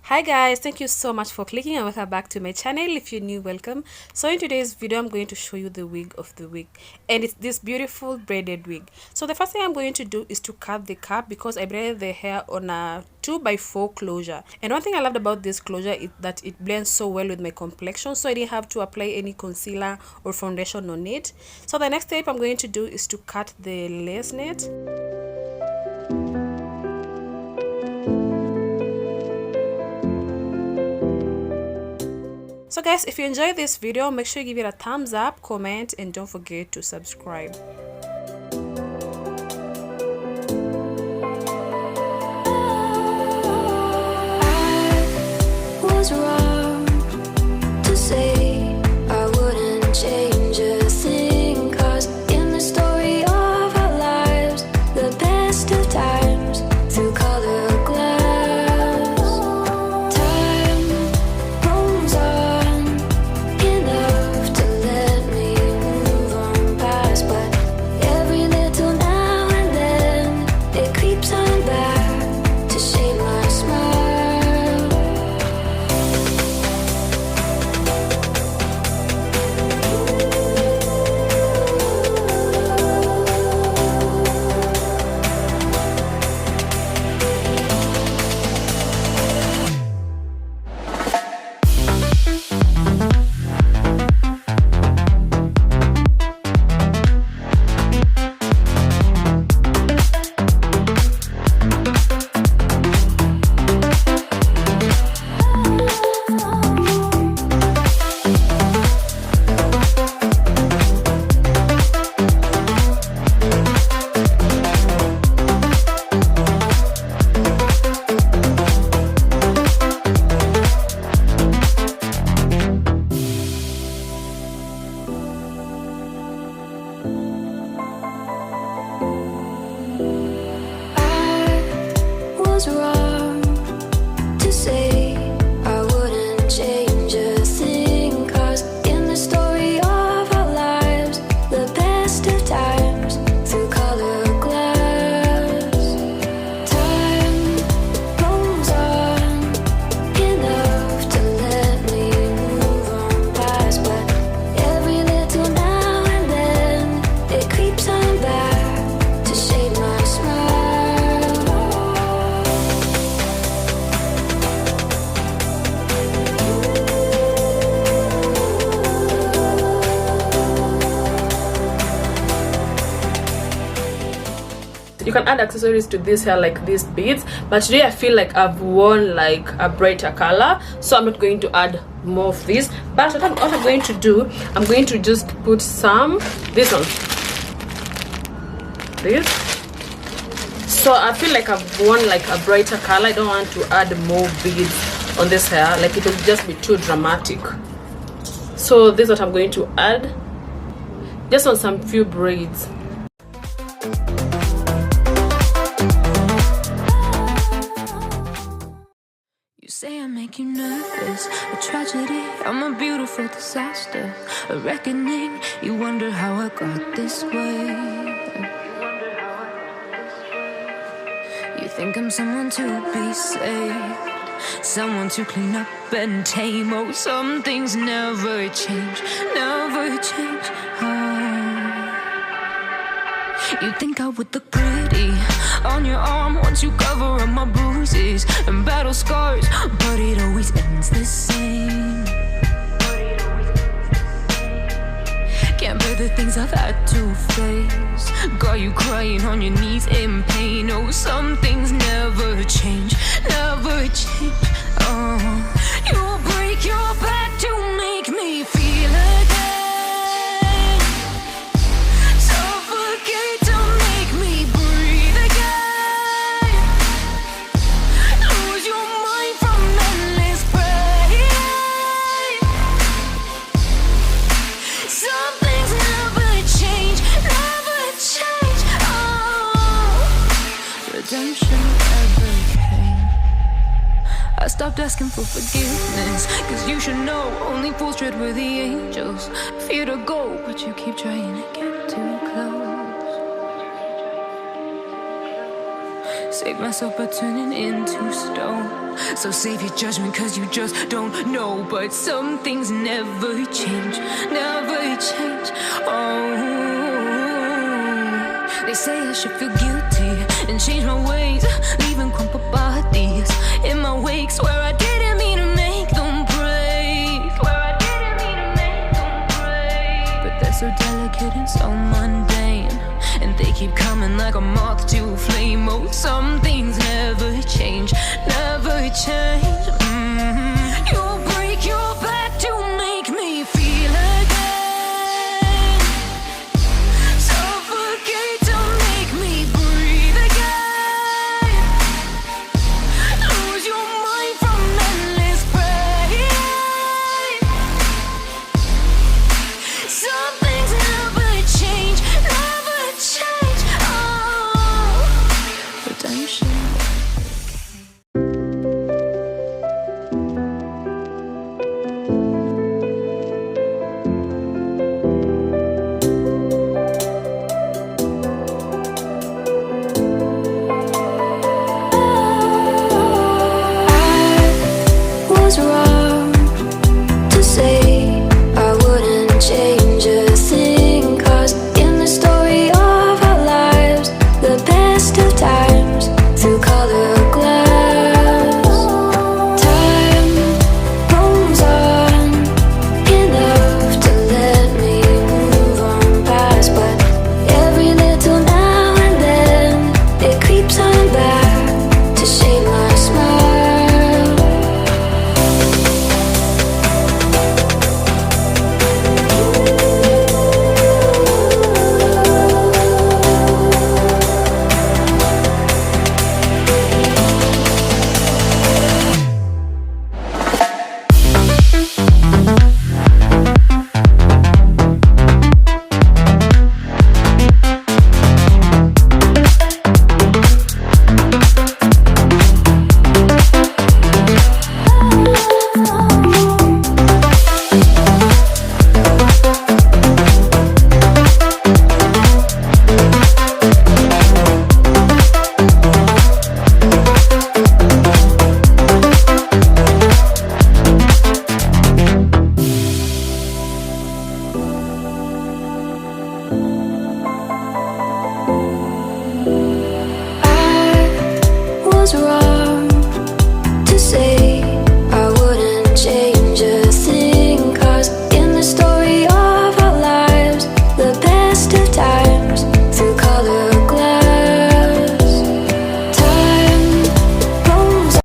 Hi guys, thank you so much for clicking and welcome back to my channel. If you're new, welcome. So in today's video I'm going to show you the wig of the week, and it's this beautiful braided wig. So the first thing I'm going to do is to cut the cap because I braided the hair on a 2x4 closure. And one thing I loved about this closure is that it blends so well with my complexion, so I didn't have to apply any concealer or foundation on it. So the next step I'm going to do is to cut the lace net. So guys, if you enjoyed this video, make sure you give it a thumbs up, comment, and don't forget to subscribe. I was wrong to say I wouldn't change a thing, 'cause in the story of our lives, the best of times through color glass. Wrong to say I wouldn't change a thing, 'cause in the story of our lives, the best of times through color glass. Time rolls on enough to let me move on past, but every little now and then it creeps on back to shade my smile. You can add accessories to this hair like these beads, but today I feel like I've worn like a brighter color, so I'm not going to add more of this. But what I'm going to do, I'm going to just put some this on this. So I feel like I've worn like a brighter color. I don't want to add more beads on this hair, like it will just be too dramatic. So this is what I'm going to add, just on some few braids. Say I make you nervous, a tragedy, I'm a beautiful disaster, a reckoning, you wonder how I got this way. You think I'm someone to be saved, someone to clean up and tame. Oh, some things never change, never change. You think I would look pretty on your arm once you cover up my bruises and battle scars, but it always ends the same. Can't bear the things I've had to face, got you crying on your knees in pain. Oh, some things never change, never change. Oh, you'll break your back to make me feel again. I stopped asking for forgiveness, 'cause you should know only fools tread where the angels fear to go, but you keep trying to get too close. Save myself by turning into stone. So save your judgment cause you just don't know. But some things never change, never change. Oh, they say I should feel guilty and change my ways, leaving crumpled bodies in my wake. Swear I didn't mean to make them break. Swear I didn't mean to make them break. But they're so delicate and so mundane, and they keep coming like a moth to a flame. Oh, some things never change, never change. You'll break your back to make me feel again. Suffocate to make me breathe again. Lose your mind from endless pain. Some things never change, never change. Oh, redemption. I was wrong to say I wouldn't change a thing, 'cause in the story of our lives, the best of times through color glass, time goes on enough to let me move on past. But every little now and then it creeps on back to shade my smile. I was wrong